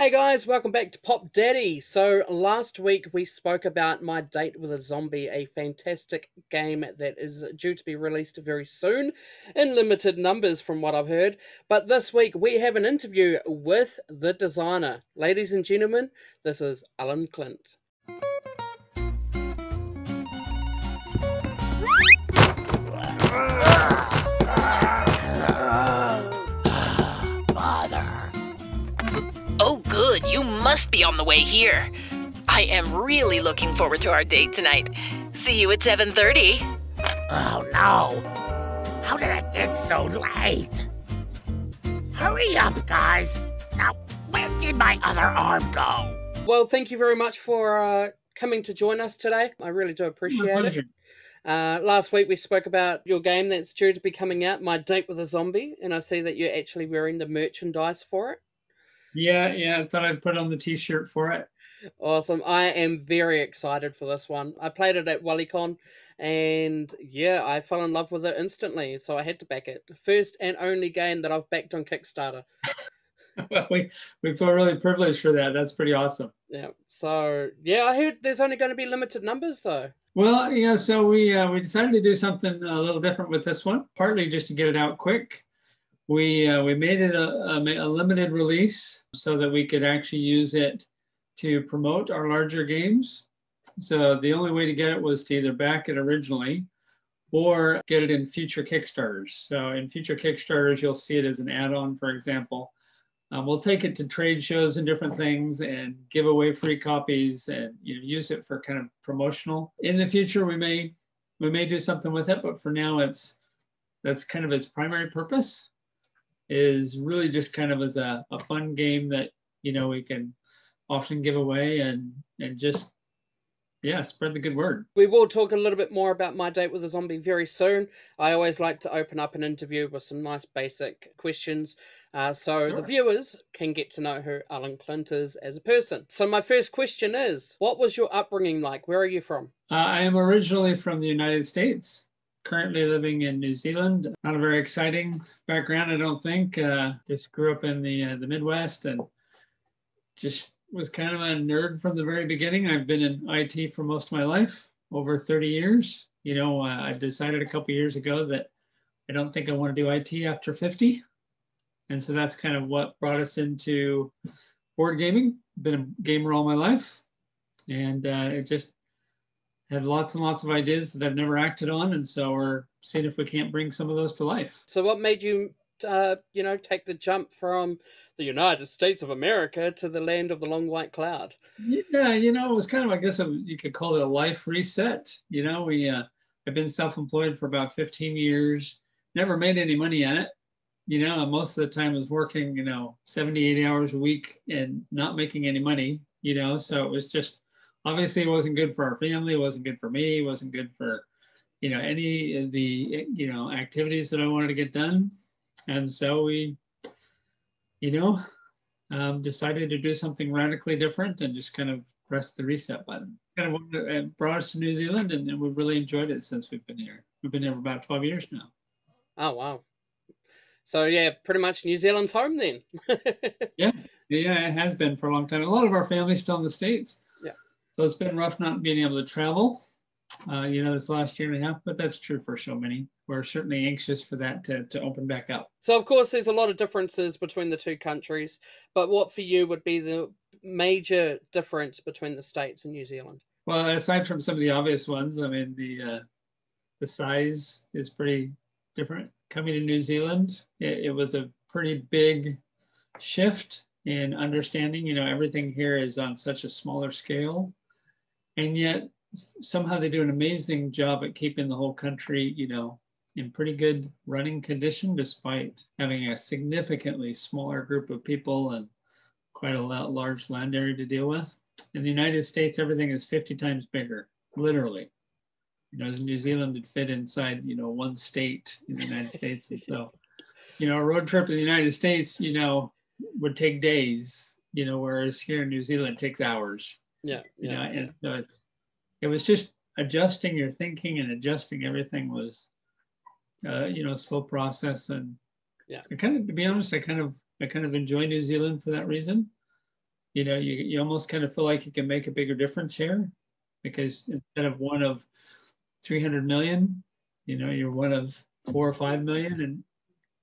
Hey guys, welcome back to Pop Daddy. So last week we spoke about My Date with a Zombie, a fantastic game that is due to be released very soon in limited numbers from what I've heard. But this week we have an interview with the designer. Ladies and gentlemen, this is Alayn Clint. Oh good, you must be on the way here. I am really looking forward to our date tonight. See you at 7:30. Oh no! How did it get so late? Hurry up, guys! Now, where did my other arm go? Well, thank you very much for coming to join us today. I really do appreciate it. Last week we spoke about your game that's due to be coming out, My Date with a Zombie, and I see that you're actually wearing the merchandise for it. Yeah, I thought I'd put on the t-shirt for it. Awesome. I am very excited for this one. I played it at WallyCon, and yeah, I fell in love with it instantly, so I had to back it. First and only game that I've backed on Kickstarter. Well, we feel really privileged for that. That's pretty awesome. Yeah. So yeah, I heard there's only going to be limited numbers though. Well, yeah, so we decided to do something a little different with this one, partly just to get it out quick. We made it a limited release so that we could actually use it to promote our larger games. So the only way to get it was to either back it originally or get it in future Kickstarters. So in future Kickstarters, you'll see it as an add-on, for example. We'll take it to trade shows and different things and give away free copies and use it for kind of promotional. In the future, we may do something with it, but for now, that's kind of its primary purpose, is really just kind of as a fun game that we can often give away and just spread the good word. We will talk a little bit more about My Date with a Zombie very soon. I always like to open up an interview with some nice basic questions so Sure. The viewers can get to know who Alayn Clint is as a person. So my first question is, what was your upbringing like? Where are you from? I am originally from the United States, currently living in New Zealand. Not a very exciting background, I don't think. Just grew up in the Midwest and just was kind of a nerd from the very beginning. I've been in IT for most of my life, over 30 years. I decided a couple years ago that I don't think I want to do IT after 50. And so that's kind of what brought us into board gaming. Been a gamer all my life. And it just had lots and lots of ideas that I've never acted on. And so we're seeing if we can't bring some of those to life. So what made you, take the jump from the United States of America to the land of the long white cloud? Yeah, it was kind of, I guess you could call it a life reset. I've been self-employed for about 15 years, never made any money at it. Most of the time was working, 70, 80 hours a week and not making any money, so it was just, obviously it wasn't good for our family. It wasn't good for me. It wasn't good for, any of the, activities that I wanted to get done. And so we, decided to do something radically different and just kind of press the reset button. Kind of brought us to New Zealand, and we've really enjoyed it since we've been here. We've been here for about 12 years now. Oh, wow. So, yeah, pretty much New Zealand's home then. Yeah, it has been for a long time. A lot of our family's still in the States. Yeah. So it's been rough not being able to travel, this last year and a half, but that's true for so many. We're certainly anxious for that to open back up. So, of course, there's a lot of differences between the two countries, but what for you would be the major difference between the States and New Zealand? Well, aside from some of the obvious ones, I mean, the size is pretty different. Coming to New Zealand, it was a pretty big shift in understanding, everything here is on such a smaller scale. And yet somehow they do an amazing job at keeping the whole country, in pretty good running condition, despite having a significantly smaller group of people and quite a large land area to deal with. In the United States, everything is 50 times bigger, literally. New Zealand would fit inside, one state in the United States. And so, a road trip to the United States, would take days, whereas here in New Zealand it takes hours. Yeah. And so it was just adjusting your thinking and adjusting everything was, slow process. And yeah, to be honest, I kind of enjoy New Zealand for that reason. you know, you almost kind of feel like you can make a bigger difference here, because instead of one of 300 million, you know, you're one of 4 or 5 million, and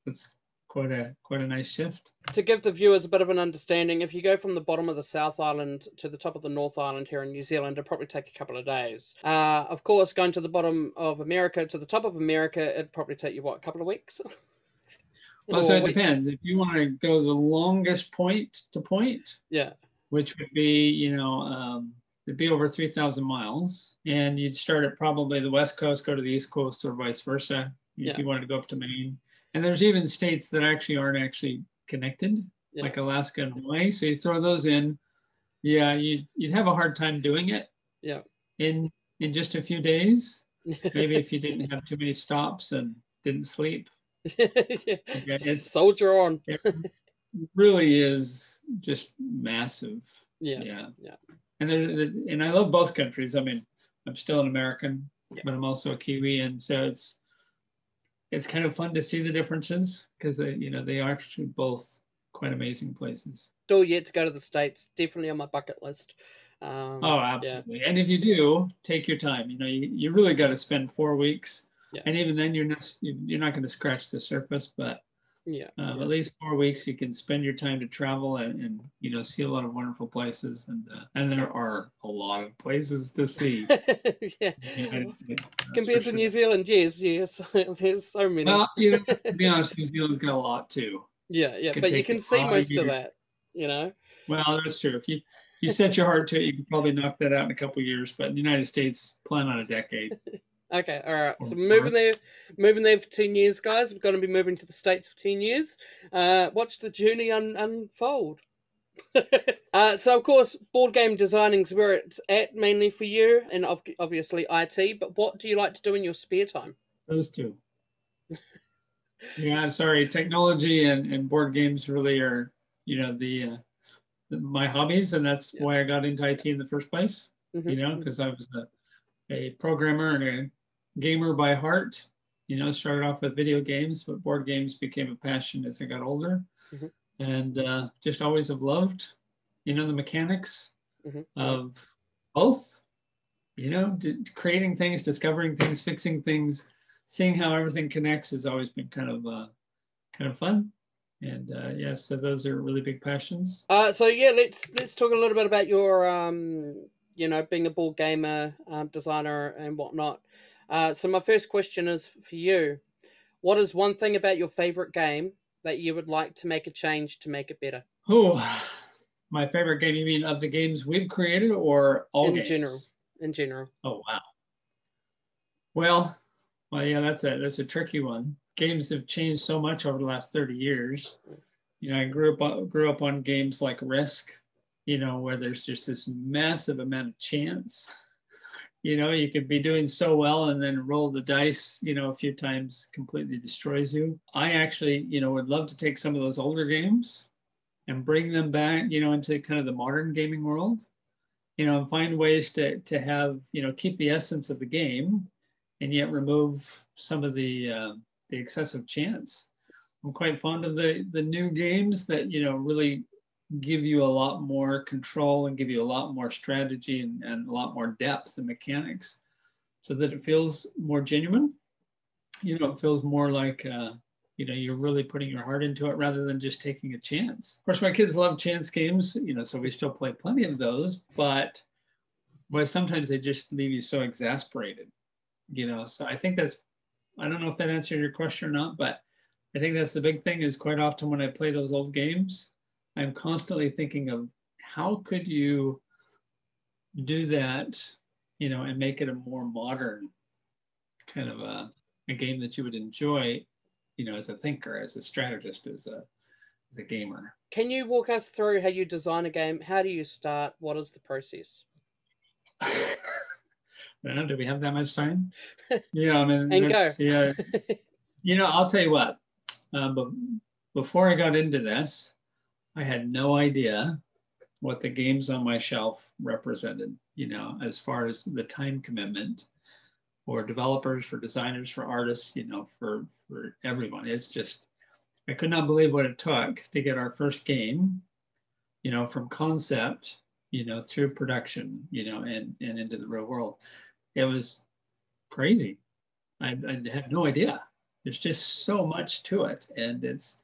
it's quite a nice shift. To give the viewers a bit of an understanding, if you go from the bottom of the South Island to the top of the North Island here in New Zealand, it'll probably take a couple of days. Of course, going to the bottom of America to the top of America, it'd probably take you, what, a couple of weeks? Well, so it depends. If you want to go the longest point to point, yeah, which would be, you know, it'd be over 3,000 miles, and you'd start at probably the West Coast, go to the East Coast, or vice versa, if you wanted to go up to Maine. And there's even states that actually aren't actually connected, like Alaska and Hawaii. So you throw those in, yeah, you'd have a hard time doing it. Yeah. In just a few days, maybe if you didn't have too many stops and didn't sleep. Soldier on. It really is just massive. Yeah. And I love both countries. I mean, I'm still an American, but I'm also a Kiwi, and so it's kind of fun to see the differences, because they are actually both quite amazing places. Still yet to go to the States. Definitely on my bucket list. Oh, absolutely. And if you do, take your time. You know, you really got to spend 4 weeks. Yeah. And even then, you're not going to scratch the surface, but at least 4 weeks you can spend your time to travel and you know, see a lot of wonderful places, and there are a lot of places to see. Compared to New Zealand, yes, there's so many. Well, you know, to be honest, New Zealand's got a lot too. Yeah, but you can see most of that, you know. Well, that's true. If you set your heart to it, you can probably knock that out in a couple of years. But in the United States, plan on a decade. Okay, all right. So moving there for 10 years, guys. We're going to be moving to the States for 10 years. Watch the journey unfold. So, of course, board game designing is where it's at mainly for you, and obviously IT. But what do you like to do in your spare time? Those two. Yeah, sorry. Technology and board games really are, you know, my hobbies, and that's why I got into IT in the first place. You know, because I was a programmer and a gamer by heart. You know, started off with video games, but board games became a passion as I got older. And just always have loved, you know, the mechanics of both, you know, creating things, discovering things, fixing things, seeing how everything connects has always been kind of fun. And so those are really big passions. So yeah, let's talk a little bit about your you know, being a board gamer, designer and whatnot. So my first question is for you. What is one thing about your favorite game that you would like to make a change to make it better? Oh, my favorite game, you mean of the games we've created or all games? In general. Oh, wow. Well, yeah, that's a tricky one. Games have changed so much over the last 30 years. You know, I grew up on games like Risk, you know, where there's just this massive amount of chance. You know, you could be doing so well and then roll the dice, you know, a few times, completely destroys you. I actually, you know, would love to take some of those older games and bring them back, you know, into kind of the modern gaming world, you know, and find ways to have, you know, keep the essence of the game and yet remove some of the excessive chance. I'm quite fond of the new games that, you know, really give you a lot more control and give you a lot more strategy and a lot more depth and mechanics, so that it feels more genuine. You know, it feels more like, you know, you're really putting your heart into it rather than just taking a chance. Of course, my kids love chance games, you know, so we still play plenty of those, but sometimes they just leave you so exasperated, you know. So I think I don't know if that answered your question or not, but I think that's the big thing, is quite often when I play those old games, I'm constantly thinking of how could you do that, you know, and make it a more modern kind of a game that you would enjoy, you know, as a thinker, as a strategist, as a gamer. Can you walk us through how you design a game? How do you start? What is the process? I don't know, do we have that much time? Yeah, I mean, and go. Yeah, you know, I'll tell you what. But before I got into this, I had no idea what the games on my shelf represented, you know, as far as the time commitment for developers, for designers, for artists, you know, for everyone. It's just, I could not believe what it took to get our first game from concept, through production, and into the real world. It was crazy. I had no idea. There's just so much to it, and it's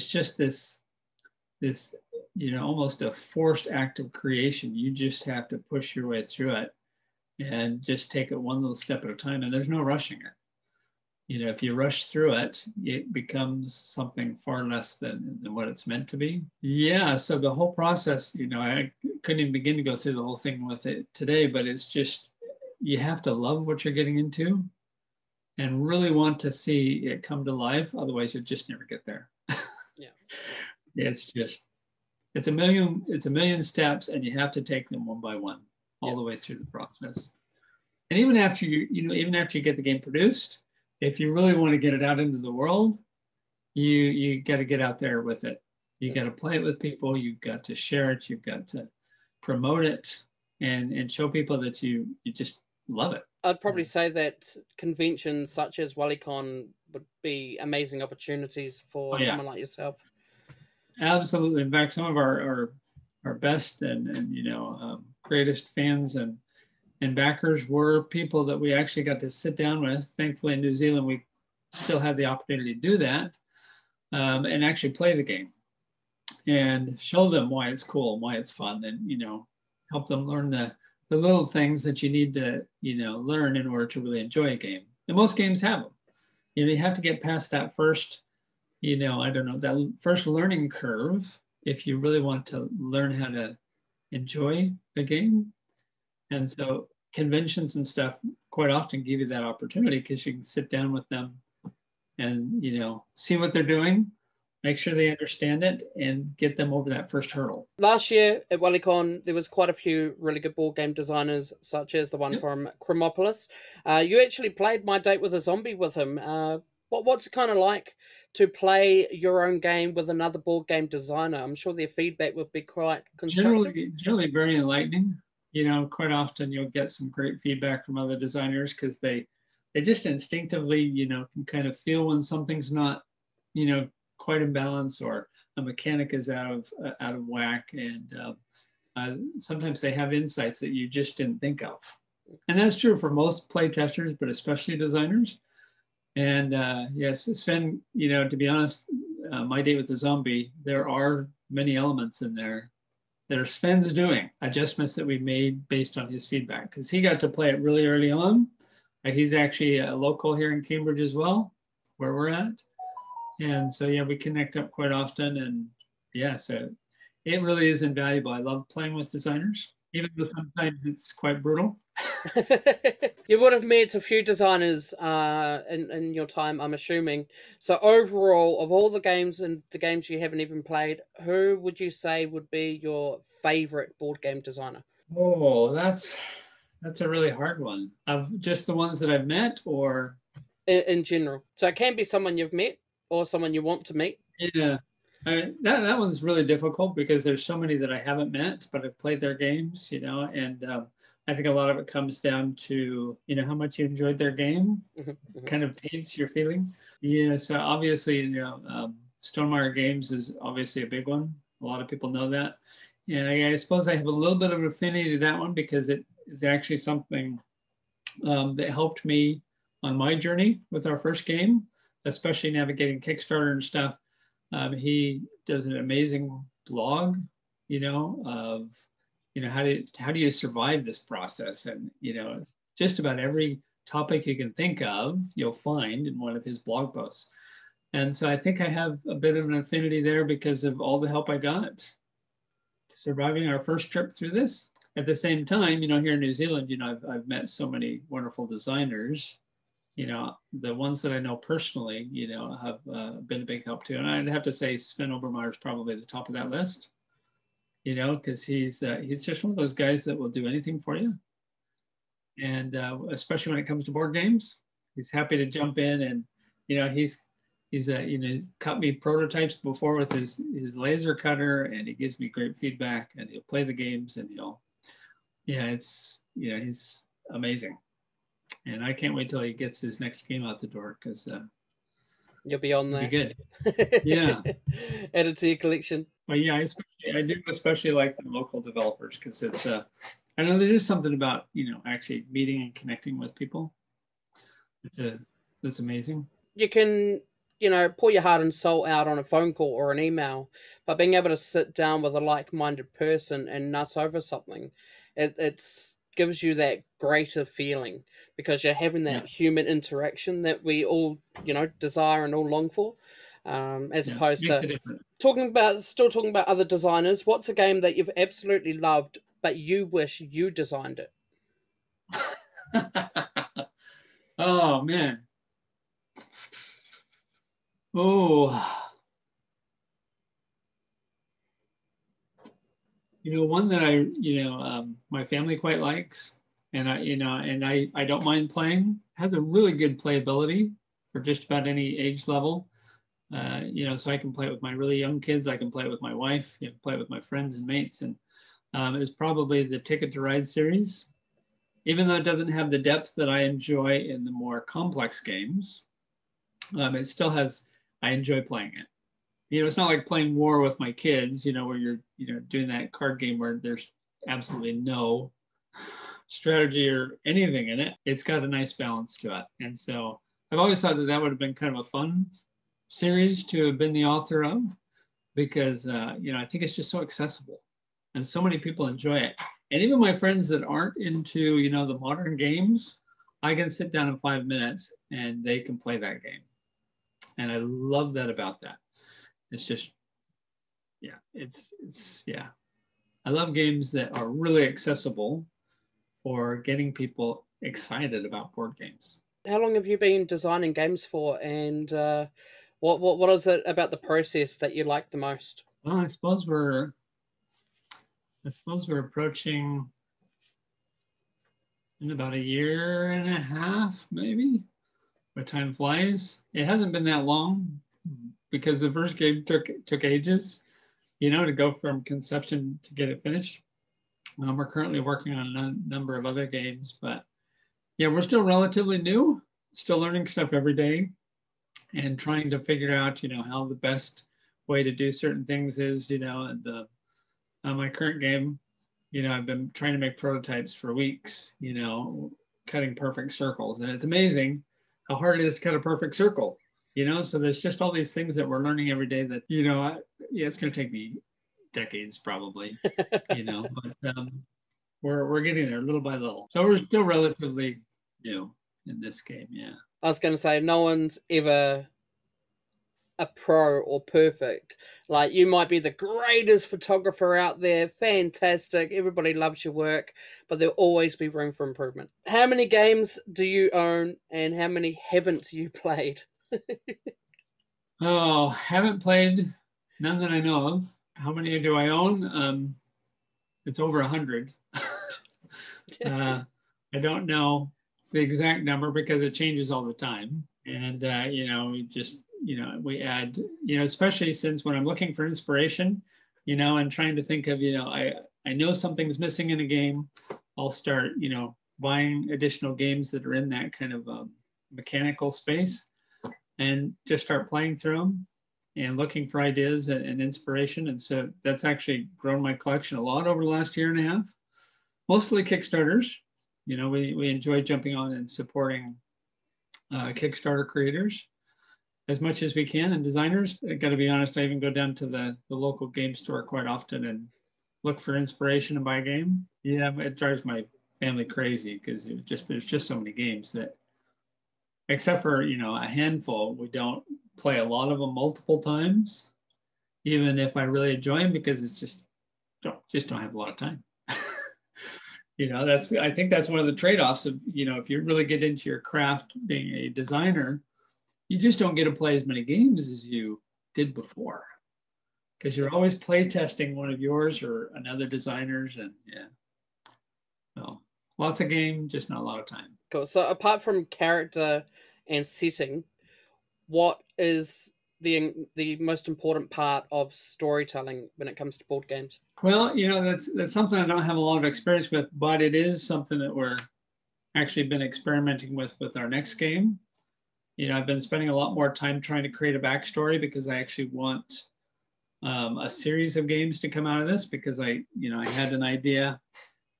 just this almost a forced act of creation. You just have to push your way through it and just take it one little step at a time, and there's no rushing it. If you rush through it, it becomes something far less than what it's meant to be. Yeah, so the whole process, I couldn't even begin to go through the whole thing with it today, but it's just, you have to love what you're getting into and really want to see it come to life. Otherwise, you'll just never get there. Yeah. It's a million steps, and you have to take them one by one all the way through the process. And even after even after you get the game produced, if you really want to get it out into the world, you got to get out there with it. You got to play it with people. You've got to share it. You've got to promote it and show people that you just love it. I'd probably say that conventions such as WaliCon would be amazing opportunities for someone like yourself. Absolutely. In fact, some of our best and greatest fans and backers were people that we actually got to sit down with. Thankfully, in New Zealand, we still had the opportunity to do that and actually play the game and show them why it's cool and why it's fun, and help them learn the little things that you need to learn in order to really enjoy a game. And most games have them. You have to get past that first, that first learning curve if you really want to learn how to enjoy the game. And so conventions and stuff quite often give you that opportunity, because you can sit down with them and, see what they're doing, make sure they understand it, and get them over that first hurdle. Last year at WaliCon, there was quite a few really good board game designers, such as the one from Chromopolis. You actually played My Date with a Zombie with him. What's it kind of like to play your own game with another board game designer? I'm sure their feedback would be quite constructive. Generally very enlightening. Quite often you'll get some great feedback from other designers, because they just instinctively, can kind of feel when something's not, quite in balance, or a mechanic is out of whack, and sometimes they have insights that you just didn't think of. And that's true for most play testers, but especially designers. And yes, Sven, to be honest, My Date with the Zombie, there are many elements in there that are Sven's doing, adjustments that we made based on his feedback, because he got to play it really early on. He's actually a local here in Cambridge as well, where we're at. And so, yeah, we connect up quite often. And yeah, so it really is invaluable. I love playing with designers, even though sometimes it's quite brutal. You would have met a few designers in your time, I'm assuming. So overall, of all the games and the games you haven't even played, who would you say would be your favorite board game designer? Oh, that's a really hard one. Of just the ones that I've met, or in general? So it can be someone you've met or someone you want to meet. Yeah. That one's really difficult, because there's so many that I haven't met, but I've played their games, and I think a lot of it comes down to, how much you enjoyed their game, kind of taints your feeling. Yeah, so obviously, Stonemaier Games is obviously a big one. A lot of people know that. And I suppose I have a little bit of an affinity to that one, because it is actually something that helped me on my journey with our first game, especially navigating Kickstarter and stuff. He does an amazing blog, of, how do you survive this process? And, just about every topic you can think of, you'll find in one of his blog posts. And so I think I have a bit of an affinity there because of all the help I got surviving our first trip through this. At the same time, here in New Zealand, I've met so many wonderful designers. The ones that I know personally, have been a big help too. And I'd have to say Sven Obermeyer is probably at the top of that list, because he's just one of those guys that will do anything for you. And especially when it comes to board games, he's happy to jump in, and, he's cut me prototypes before with his laser cutter, and he gives me great feedback, and he'll play the games, and he's amazing. And I can't wait till he gets his next game out the door, because You'll be on It'd there. be good. Yeah. Add it to your collection. But yeah, I do especially like the local developers because it's I know there's just something about, actually meeting and connecting with people. It's amazing. You can, pour your heart and soul out on a phone call or an email, but being able to sit down with a like-minded person and nut over something, it's gives you that greater feeling because you're having that human interaction that we all, desire and all long for, as opposed to still talking about other designers. What's a game that you've absolutely loved, but you wish you designed it? Oh man. Oh. One that my family quite likes, and I don't mind playing, has a really good playability for just about any age level. So I can play it with my really young kids. I can play it with my wife. Play it with my friends and mates, and it's probably the Ticket to Ride series. Even though it doesn't have the depth that I enjoy in the more complex games, it still has. I enjoy playing it. It's not like playing War with my kids, where you're, doing that card game where there's absolutely no strategy or anything in it. It's got a nice balance to it. And so I've always thought that would have been kind of a fun series to have been the author of because, I think it's just so accessible and so many people enjoy it. And even my friends that aren't into, the modern games, I can sit down in 5 minutes and they can play that game. And I love that about that. It's just, I love games that are really accessible for getting people excited about board games. How long have you been designing games for, and what is it about the process that you like the most? Well, I suppose we're approaching in about a year and a half, maybe, where time flies. It hasn't been that long because the first game took ages, to go from conception to get it finished. We're currently working on a number of other games, but yeah, we're still relatively new, still learning stuff every day and trying to figure out, how the best way to do certain things is, and my current game, I've been trying to make prototypes for weeks, cutting perfect circles. And it's amazing how hard it is to cut a perfect circle. So there's just all these things that we're learning every day that, it's going to take me decades probably, but we're getting there little by little. So we're still relatively new in this game. Yeah. I was going to say, no one's ever a pro or perfect. Like, you might be the greatest photographer out there, fantastic, everybody loves your work, but there'll always be room for improvement. How many games do you own and how many haven't you played? Oh, haven't played, none that I know of. How many do I own? It's over 100. I don't know the exact number because it changes all the time. And, we add, especially since when I'm looking for inspiration, and trying to think of, I know something's missing in a game, I'll start, buying additional games that are in that kind of mechanical space and just start playing through them and looking for ideas and inspiration. And so that's actually grown my collection a lot over the last year and a half, mostly Kickstarters. We enjoy jumping on and supporting Kickstarter creators as much as we can. And designers, I got to be honest, I even go down to the local game store quite often and look for inspiration and buy a game. Yeah, it drives my family crazy because there's just so many games that, except for, a handful, we don't play a lot of them multiple times, even if I really enjoy them, because it's just don't have a lot of time. I think that's one of the trade-offs of, if you really get into your craft being a designer, you just don't get to play as many games as you did before because you're always play testing one of yours or another designer's. And so lots of game, just not a lot of time. Cool. So apart from character and setting, what is the most important part of storytelling when it comes to board games? Well, that's something I don't have a lot of experience with, but it is something that we're actually been experimenting with our next game. I've been spending a lot more time trying to create a backstory because I actually want a series of games to come out of this, because I had an idea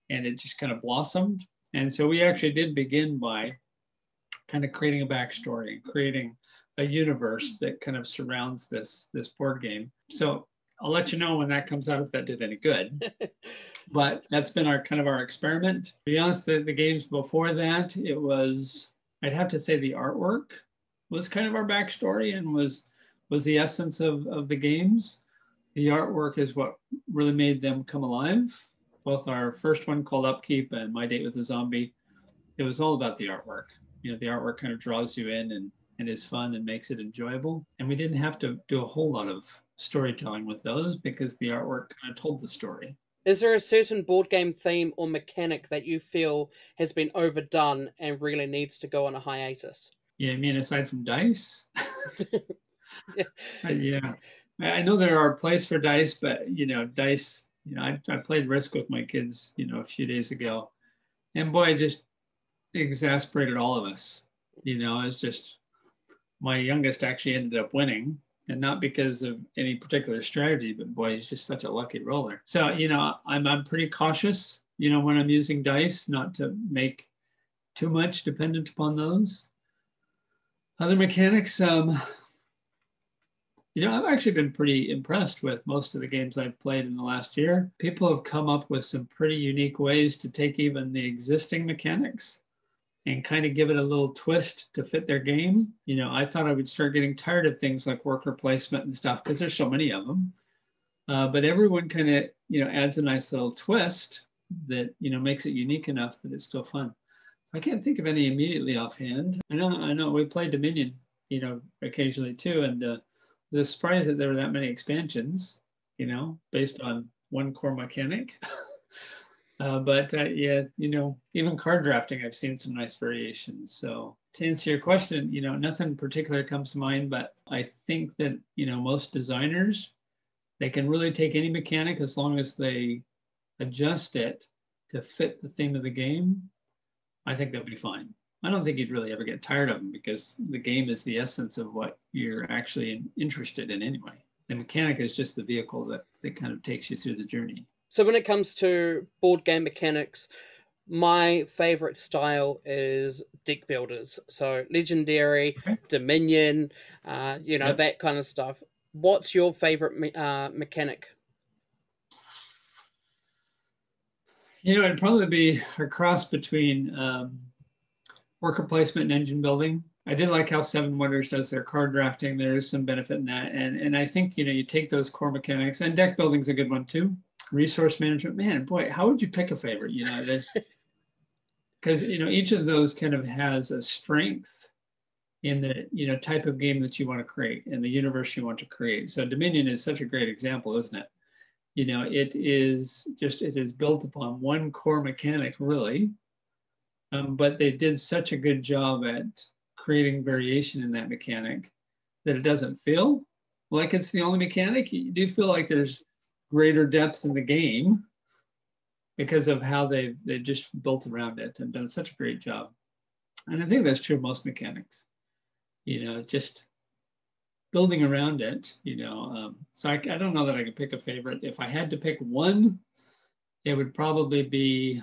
and it just kind of blossomed. And so we actually did begin by kind of creating a backstory, creating a universe that kind of surrounds this board game. So I'll let you know when that comes out if that did any good. But that's been our kind of our experiment. To be honest, the games before that, it was, I'd have to say the artwork was kind of our backstory and was the essence of the games. The artwork is what really made them come alive. Both our first one called Upkeep and My Date with a Zombie, it was all about the artwork. The artwork kind of draws you in and is fun and makes it enjoyable. And we didn't have to do a whole lot of storytelling with those because the artwork kind of told the story. Is there a certain board game theme or mechanic that you feel has been overdone and really needs to go on a hiatus? Yeah, I mean, aside from dice? Yeah. I know there are a place for dice, but, dice, I played Risk with my kids, a few days ago. And boy, it just exasperated all of us. It's just, my youngest actually ended up winning. And not because of any particular strategy, but boy, he's just such a lucky roller. So, I'm pretty cautious, when I'm using dice, not to make too much dependent upon those. Other mechanics, I've actually been pretty impressed with most of the games I've played in the last year. People have come up with some pretty unique ways to take even the existing mechanics and kind of give it a little twist to fit their game. I thought I would start getting tired of things like worker placement and stuff because there's so many of them. But everyone kind of, adds a nice little twist that, makes it unique enough that it's still fun. So I can't think of any immediately offhand. I know we play Dominion, occasionally too. And I was surprised that there were that many expansions, based on one core mechanic. But yeah, even card drafting, I've seen some nice variations. So to answer your question, nothing particular comes to mind, but I think that, most designers, they can really take any mechanic as long as they adjust it to fit the theme of the game. I think they'll be fine. I don't think you'd really ever get tired of them because the game is the essence of what you're actually interested in anyway. The mechanic is just the vehicle that kind of takes you through the journey. So when it comes to board game mechanics, my favorite style is deck builders. So Legendary, Okay. Dominion, Yep. that kind of stuff. What's your favorite mechanic? It'd probably be a cross between worker placement and engine building. I did like how Seven Wonders does their card drafting. There is some benefit in that. And I think, you take those core mechanics, and deck building's a good one too. Resource management, man, boy, how would you pick a favorite? This, because, each of those kind of has a strength in the, type of game that you want to create and the universe you want to create. So Dominion is such a great example, isn't it? It is built upon one core mechanic, really. But they did such a good job at creating variation in that mechanic that it doesn't feel like it's the only mechanic. You do feel like there's greater depth in the game because of how they've just built around it and done such a great job. And I think that's true of most mechanics, just building around it, so I don't know that I could pick a favorite. If I had to pick one, it would probably be,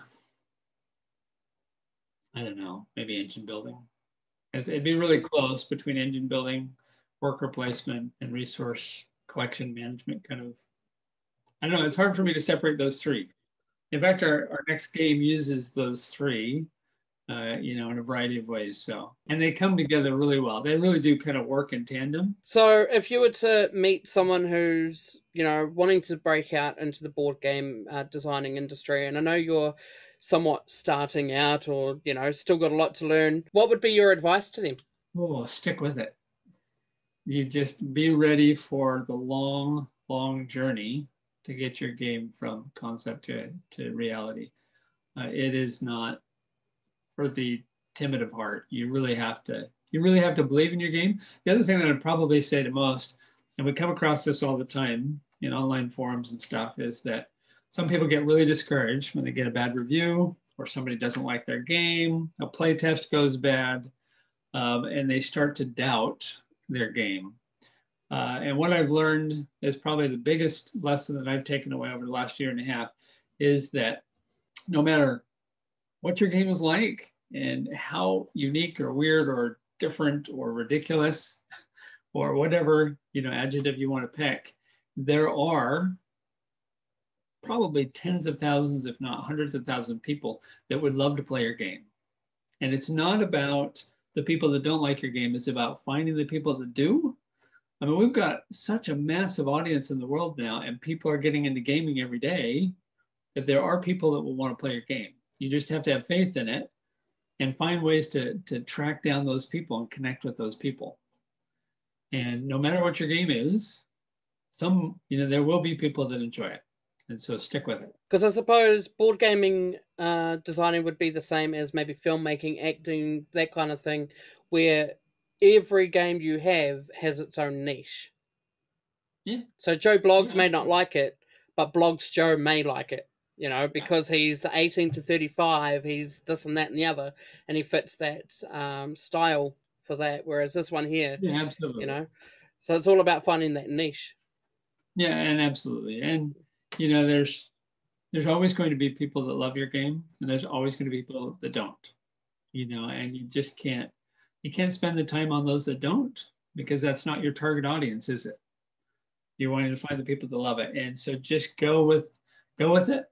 I don't know, maybe engine building. It'd be really close between engine building, worker placement, and resource collection management kind of. I don't know, it's hard for me to separate those three. In fact, our next game uses those three, in a variety of ways. So, and they come together really well. They really do kind of work in tandem. So if you were to meet someone who's, wanting to break out into the board game designing industry, and I know you're somewhat starting out or, still got a lot to learn, what would be your advice to them? Oh, stick with it. You just be ready for the long, long journey to get your game from concept to reality. It is not for the timid of heart. You really have to believe in your game. The other thing that I'd probably say to most, and we come across this all the time in online forums and stuff, is that some people get really discouraged when they get a bad review or somebody doesn't like their game, a play test goes bad. and they start to doubt their game. And what I've learned is probably the biggest lesson that I've taken away over the last year and a half is that no matter what your game is like and how unique or weird or different or ridiculous or whatever, adjective you want to pick, there are probably tens of thousands, if not hundreds of thousands of people that would love to play your game. And it's not about the people that don't like your game. It's about finding the people that do. I mean, we've got such a massive audience in the world now, and people are getting into gaming every day, that there are people that will want to play your game. You just have to have faith in it and find ways to track down those people and connect with those people. And no matter what your game is, there will be people that enjoy it. And so stick with it. Because I suppose board gaming designing would be the same as maybe filmmaking, acting, that kind of thing, where every game you have has its own niche. Yeah. So Joe Blogs may not like it, but Blogs Joe may like it, because he's the 18 to 35, he's this and that and the other, and he fits that style for that. Whereas this one here, yeah, absolutely. So it's all about finding that niche. Yeah, and absolutely. And there's always going to be people that love your game, and there's always going to be people that don't, and you just can't spend the time on those that don't, because that's not your target audience, is it? You're wanting to find the people that love it. And so just go with it.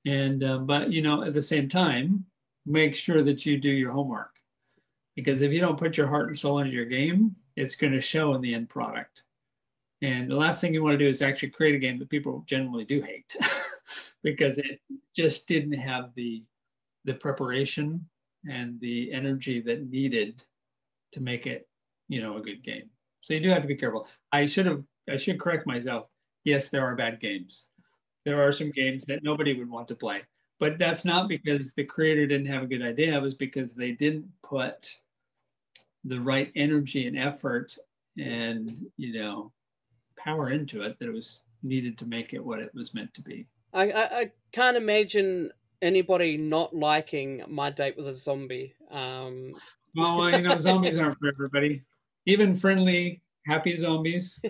And, but, at the same time, make sure that you do your homework, because if you don't put your heart and soul into your game, it's going to show in the end product. And the last thing you want to do is actually create a game that people generally do hate because it just didn't have the preparation and the energy that needed to make it, a good game. So you do have to be careful. I should correct myself. Yes, there are bad games. There are some games that nobody would want to play, but that's not because the creator didn't have a good idea. It was because they didn't put the right energy and effort and, power into it that it was needed to make it what it was meant to be. I can't imagine anybody not liking My Date with a Zombie. Well, zombies aren't for everybody. Even friendly, happy zombies.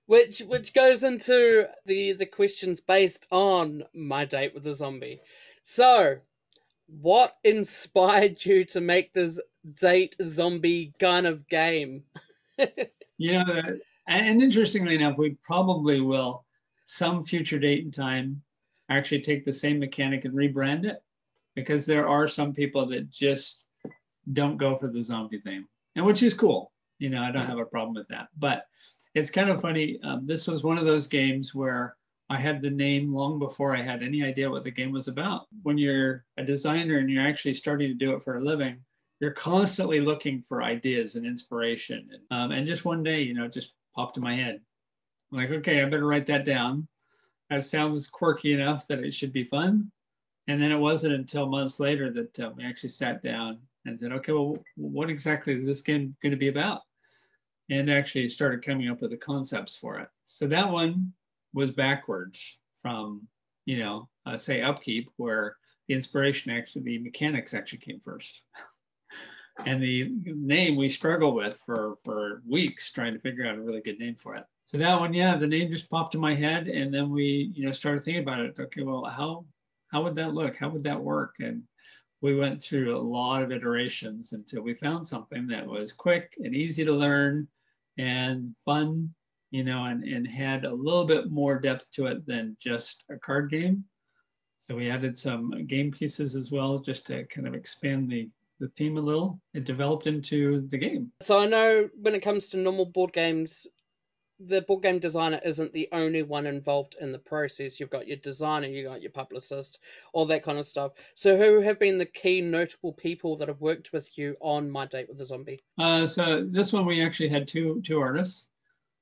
which goes into the questions based on My Date with a Zombie. So, what inspired you to make this date zombie kind of game? And interestingly enough, we probably will, some future date and time, actually take the same mechanic and rebrand it, because there are some people that just don't go for the zombie theme, and which is cool. I don't have a problem with that. But it's kind of funny. This was one of those games where I had the name long before I had any idea what the game was about. When you're a designer and you're actually starting to do it for a living, you're constantly looking for ideas and inspiration. And just one day, just popped in my head. I'm like, okay, I better write that down. That sounds quirky enough that it should be fun. And then it wasn't until months later that we actually sat down and said, okay, well, what exactly is this game going to be about? And actually started coming up with the concepts for it. So that one was backwards from, say Upkeep, where the inspiration the mechanics actually came first. And the name we struggled with for weeks trying to figure out a really good name for it. So that one, the name just popped in my head, and then we, started thinking about it. Okay, well, how would that look? How would that work? And we went through a lot of iterations until we found something that was quick and easy to learn and fun, and had a little bit more depth to it than just a card game. So we added some game pieces as well, just to kind of expand the theme a little. It developed into the game. So I know when it comes to normal board games, the board game designer isn't the only one involved in the process. You've got your designer, you got your publicist, all that kind of stuff. So who have been the key notable people that have worked with you on My Date with a Zombie? So this one we actually had two artists.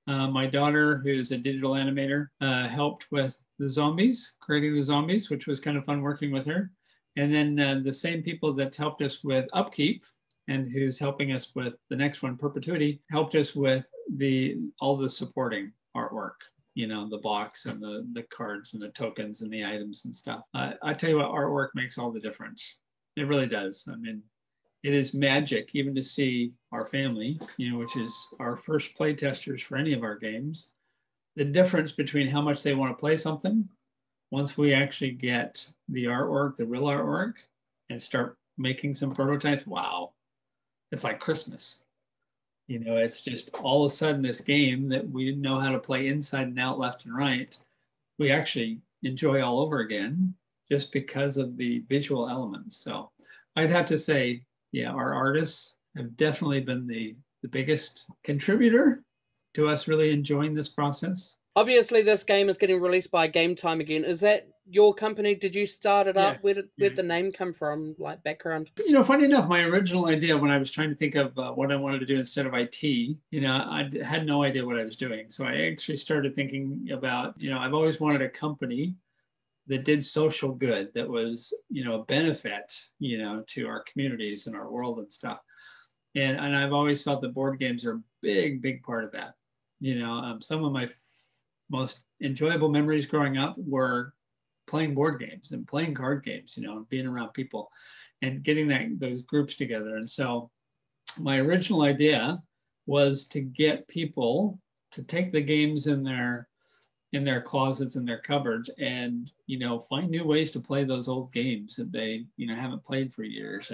My daughter, who's a digital animator, helped with the zombies, creating the zombies, which was kind of fun working with her. And then the same people that helped us with Upkeep, and who's helping us with the next one, Perpetuity, helped us with all the supporting artwork, the box and the cards and the tokens and the items and stuff. I tell you what, artwork makes all the difference. It really does. I mean, it is magic even to see our family, which is our first play testers for any of our games, the difference between how much they want to play something once we actually get the artwork, the real artwork, and start making some prototypes. Wow, it's like Christmas. It's just all of a sudden this game that we didn't know how to play inside and out, left and right, we actually enjoy all over again just because of the visual elements. So I'd have to say, yeah, our artists have definitely been the biggest contributor to us really enjoying this process. Obviously, this game is getting released by Game Time again. Is that your company? Did you start it up? Yes. Where'd the name come from, like background? Funny enough, my original idea when I was trying to think of what I wanted to do instead of IT, I had no idea what I was doing. So I actually started thinking about, I've always wanted a company that did social good, that was, a benefit, to our communities and our world and stuff. And I've always felt that board games are a big, big part of that. Some of my most enjoyable memories growing up were playing board games and playing card games, being around people and getting those groups together. And so my original idea was to get people to take the games in their closets and their cupboards and, find new ways to play those old games that they, haven't played for years.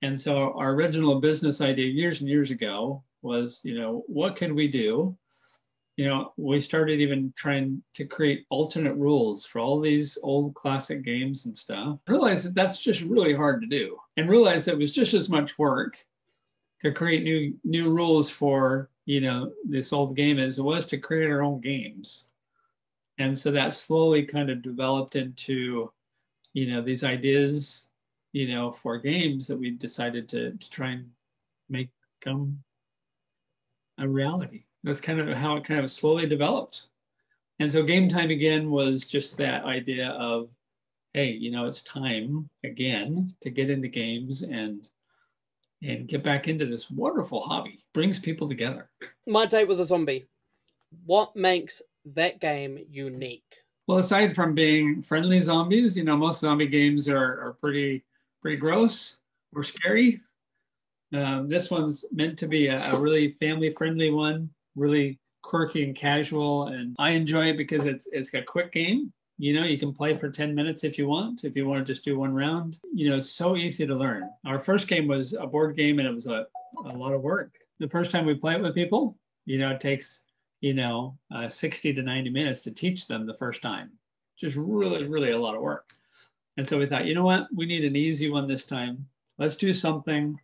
And so our original business idea years and years ago was, what could we do? We started even trying to create alternate rules for all these old classic games and stuff. Realized that that's just really hard to do, and realized that it was just as much work to create new rules for, this old game as it was to create our own games. And so that slowly kind of developed into, these ideas, for games that we decided to try and make come a reality. That's kind of how it kind of slowly developed. And so Game Time again was just that idea of, hey, it's time again to get into games and get back into this wonderful hobby. Brings people together. My Date with a Zombie. What makes that game unique? Well, aside from being friendly zombies, most zombie games are pretty gross or scary. This one's meant to be a really family-friendly one, really quirky and casual, and I enjoy it because it's a quick game. You can play for 10 minutes if you want to just do one round. It's so easy to learn. Our first game was a board game, and it was a lot of work. The first time we play it with people, it takes 60 to 90 minutes to teach them the first time. Just really, really a lot of work. And so we thought, what, we need an easy one this time. Let's do something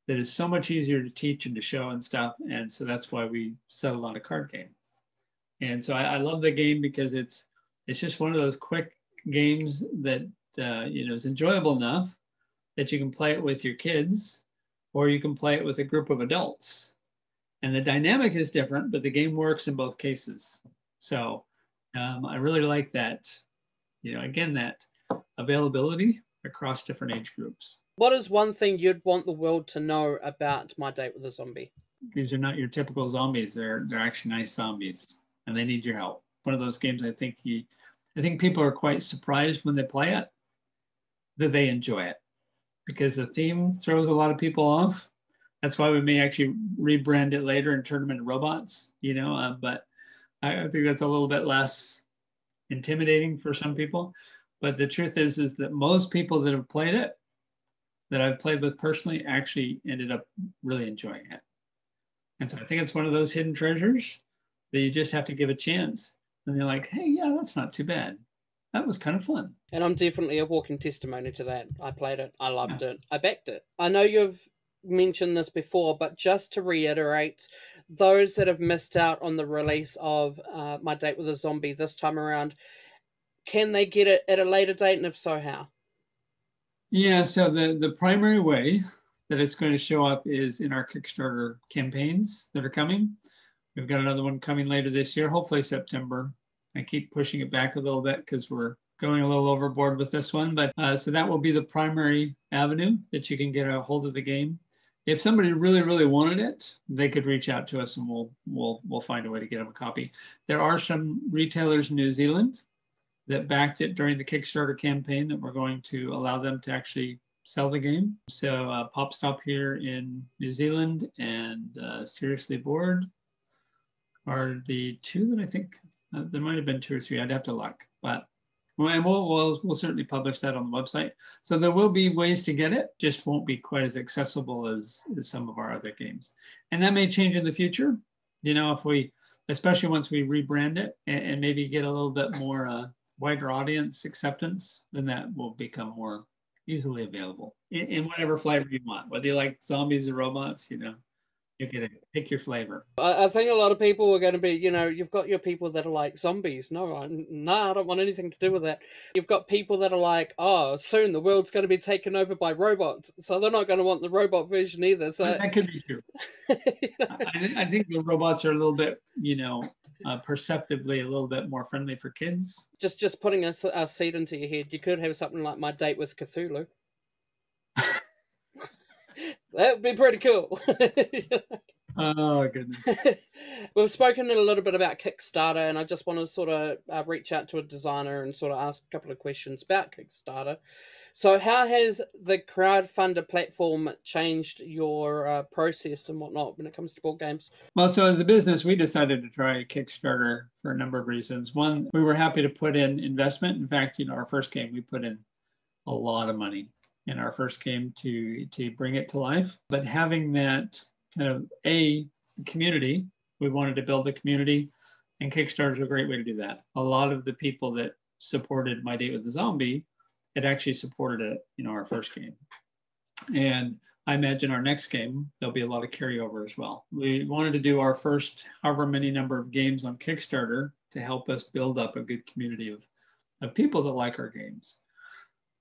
that is so much easier to teach and to show and stuff. And so that's why we settled on a card game. And so I love the game because it's just one of those quick games that is enjoyable enough that you can play it with your kids, or you can play it with a group of adults. And the dynamic is different, but the game works in both cases. So I really like that, again, that availability across different age groups. What is one thing you'd want the world to know about My Date with a Zombie? These are not your typical zombies. They're actually nice zombies, and they need your help. One of those games I think people are quite surprised when they play it, that they enjoy it, because the theme throws a lot of people off. That's why we may actually rebrand it later and turn them into robots, but I think that's a little bit less intimidating for some people. But the truth is that most people that have played it, that I've played with personally, actually ended up really enjoying it. And so I think it's one of those hidden treasures that you just have to give a chance. And they're like, hey, yeah, that's not too bad. That was kind of fun. And I'm definitely a walking testimony to that. I played it. I loved it. I backed it. I know you've mentioned this before, but just to reiterate, those that have missed out on the release of My Date with a Zombie this time around, can they get it at a later date? And if so, how? Yeah, so the primary way that it's going to show up is in our Kickstarter campaigns that are coming. We've got another one coming later this year, hopefully September. I keep pushing it back a little bit because we're going a little overboard with this one. But so that will be the primary avenue that you can get a hold of the game. If somebody really, really wanted it, they could reach out to us and we'll find a way to get them a copy. There are some retailers in New Zealand that backed it during the Kickstarter campaign that we're going to allow them to actually sell the game. So Pop Stop here in New Zealand and Seriously Bored are the two that I think there might have been 2 or 3. I'd have to look, but we'll certainly publish that on the website. So there will be ways to get it, just won't be quite as accessible as some of our other games. And that may change in the future, you know, if we, especially once we rebrand it and maybe get a little bit more wider audience acceptance, then that will become more easily available in whatever flavor you want, whether you like zombies or robots, you know. You can pick your flavor. I think a lot of people are going to be, you know, you've got your people that are like zombies. No, I don't want anything to do with that. You've got people that are like, oh, soon the world's going to be taken over by robots. So they're not going to want the robot version either. So that could be true. You know? I think the robots are a little bit, you know, perceptively a little bit more friendly for kids. Just putting a seed into your head, you could have something like My Date with Cthulhu. That would be pretty cool. Oh, goodness. We've spoken a little bit about Kickstarter, and I just want to sort of reach out to a designer and sort of ask a couple of questions about Kickstarter. So how has the crowdfunder platform changed your process and whatnot when it comes to board games? Well, so as a business, we decided to try Kickstarter for a number of reasons. One, we were happy to put in investment. In fact, you know, our first game, we put in a lot of money in our first game to bring it to life. But having that kind of a community, we wanted to build a community, and Kickstarter is a great way to do that. A lot of the people that supported My Date with the Zombie had actually supported it, you know, our first game. And I imagine our next game, there'll be a lot of carryover as well. We wanted to do our first however many number of games on Kickstarter to help us build up a good community of people that like our games.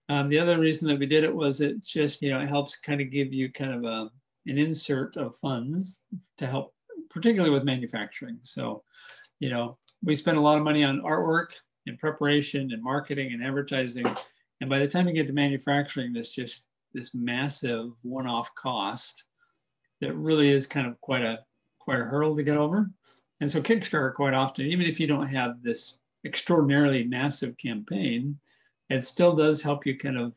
The other reason that we did it was it just, you know, it helps kind of give you kind of an insert of funds to help, particularly with manufacturing. So, you know, we spend a lot of money on artwork and preparation and marketing and advertising. And by the time you get to manufacturing, there's just this massive one-off cost that really is kind of quite a hurdle to get over. And so Kickstarter quite often, even if you don't have this extraordinarily massive campaign, it still does help you kind of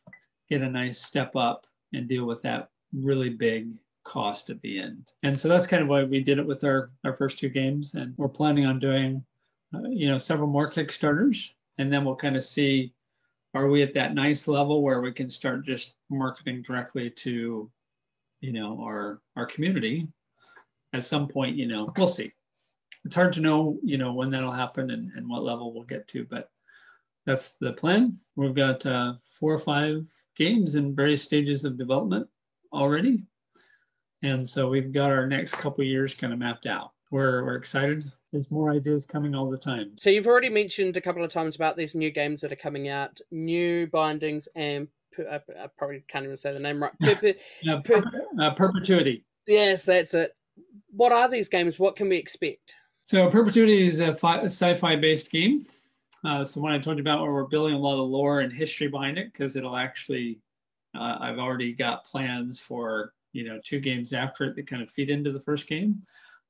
get a nice step up and deal with that really big cost at the end. And so that's kind of why we did it with our first 2 games. And we're planning on doing, you know, several more Kickstarters. And then we'll kind of see, are we at that nice level where we can start just marketing directly to, you know, our community at some point, you know, we'll see. It's hard to know, you know, when that'll happen and what level we'll get to, but that's the plan. We've got 4 or 5 games in various stages of development already. And so we've got our next couple of years kind of mapped out. We're excited. There's more ideas coming all the time. So you've already mentioned a couple of times about these new games that are coming out, new bindings, and I probably can't even say the name right. Perpetuity. Yes, that's it. What are these games? What can we expect? So Perpetuity is a sci-fi based game. It's the one I told you about where we're building a lot of lore and history behind it, because it'll actually, I've already got plans for, you know, 2 games after it that kind of feed into the first game.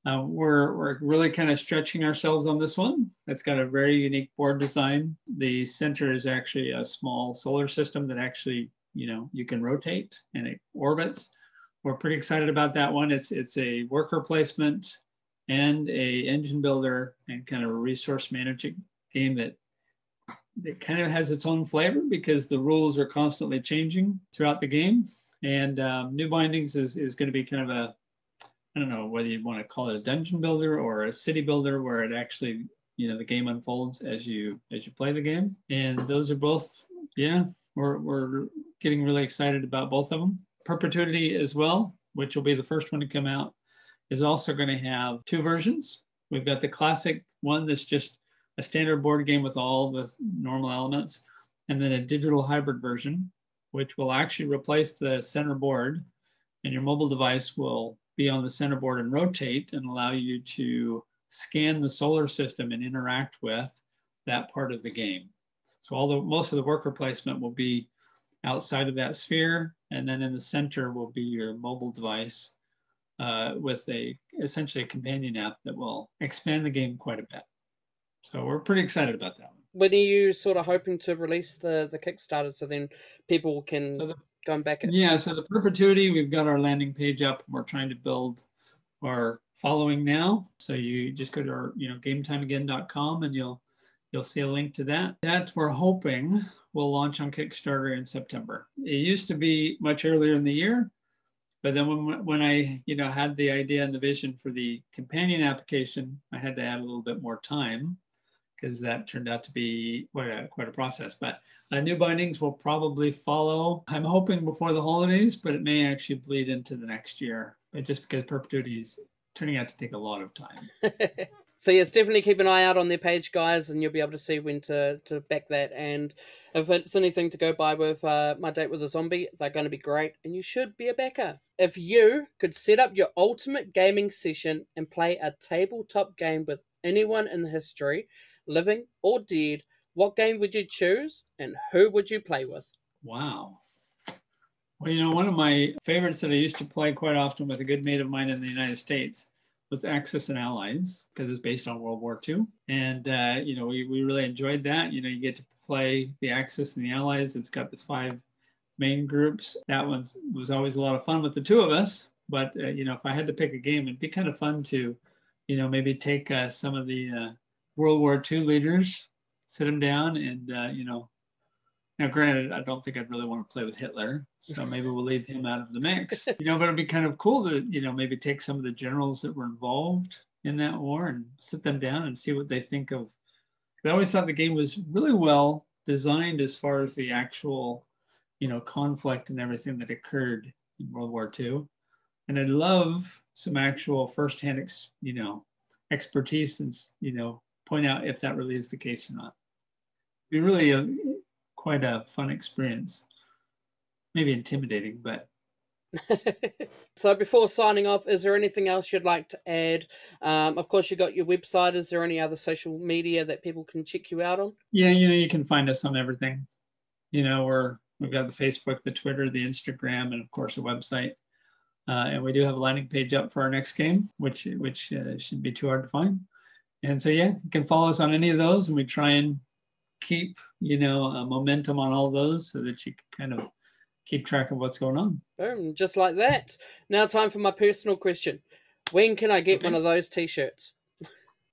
We're really kind of stretching ourselves on this one. It's got a very unique board design. The center is actually a small solar system that actually, you know, you can rotate and it orbits. We're pretty excited about that one. It's a worker placement and a engine builder and kind of a resource managing game that kind of has its own flavor because the rules are constantly changing throughout the game. And New Bindings is going to be kind of a, I don't know whether you want to call it a dungeon builder or a city builder, where it actually, you know, the game unfolds as you play the game. And those are both, yeah, we're getting really excited about both of them. Perpetuity as well, which will be the first one to come out, is also going to have 2 versions. We've got the classic one that's just a standard board game with all the normal elements, and then a digital hybrid version, which will actually replace the center board, and your mobile device will be on the center board and rotate and allow you to scan the solar system and interact with that part of the game. So most of the worker placement will be outside of that sphere, and then in the center will be your mobile device with essentially a companion app that will expand the game quite a bit. So we're pretty excited about that one. When are you sort of hoping to release the Kickstarter so then people can Going back at? Yeah, so the perpetuity, we've got our landing page up. We're trying to build our following now. So you just go to our, GameTimeAgain.com and you'll see a link to that. That we're hoping will launch on Kickstarter in September. It used to be much earlier in the year, but then when I had the idea and the vision for the companion application, I had to add a little bit more time because that turned out to be quite a process. But new bindings will probably follow. I'm hoping before the holidays, but it may actually bleed into the next year, but just because perpetuity is turning out to take a lot of time. So yes, definitely keep an eye out on their page, guys, and you'll be able to see when to back that. And if it's anything to go by with My Date with a Zombie, they're going to be great, and you should be a backer. If you could set up your ultimate gaming session and play a tabletop game with anyone in history, living or dead, what game would you choose, and who would you play with? Wow. Well, one of my favorites that I used to play quite often with a good mate of mine in the United States was Axis and Allies, because it's based on World War II. And, we really enjoyed that. You get to play the Axis and the Allies. It's got the 5 main groups. That one was always a lot of fun with the 2 of us. But, if I had to pick a game, it'd be kind of fun to, maybe take some of the World War II leaders, sit them down and, now, granted, I don't think I'd really want to play with Hitler, so maybe we'll leave him out of the mix. But it'd be kind of cool to, maybe take some of the generals that were involved in that war and sit them down and see what they think of. I always thought the game was really well designed as far as the actual, conflict and everything that occurred in World War II. And I'd love some actual firsthand, expertise and, point out if that really is the case or not. It'd be really quite a fun experience. Maybe intimidating, but. So before signing off, is there anything else you'd like to add? Of course, you got your website. Is there any other social media that people can check you out on? Yeah, you can find us on everything. We've got the Facebook, the Twitter, the Instagram, and of course a website. And we do have a landing page up for our next game, which shouldn't be too hard to find. And so, yeah, you can follow us on any of those, and we try and keep momentum on all those so that you can kind of keep track of what's going on. Boom, just like that. Now time for my personal question. When can I get one of those t-shirts?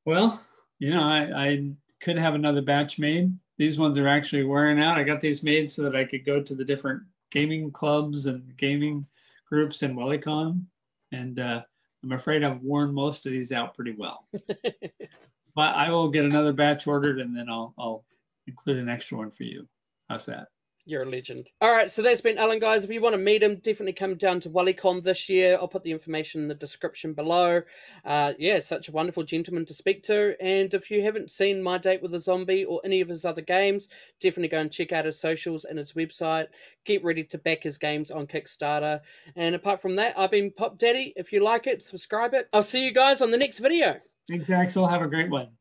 Well, I could have another batch made. These ones are actually wearing out. I got these made so that I could go to the different gaming clubs and gaming groups in WellyCon, and I'm afraid I've worn most of these out pretty well. But I will get another batch ordered, and then I'll include an extra one for you. How's that? You're a legend. All right, so that's been Alayn, guys. If you want to meet him, definitely come down to WellyCon this year. I'll put the information in the description below. Yeah, such a wonderful gentleman to speak to. And if you haven't seen My Date with a Zombie or any of his other games, definitely go and check out his socials and his website. Get ready to back his games on Kickstarter. And apart from that, I've been Pop Daddy. If you like it, subscribe it. I'll see you guys on the next video. Thanks, Axel. Have a great one.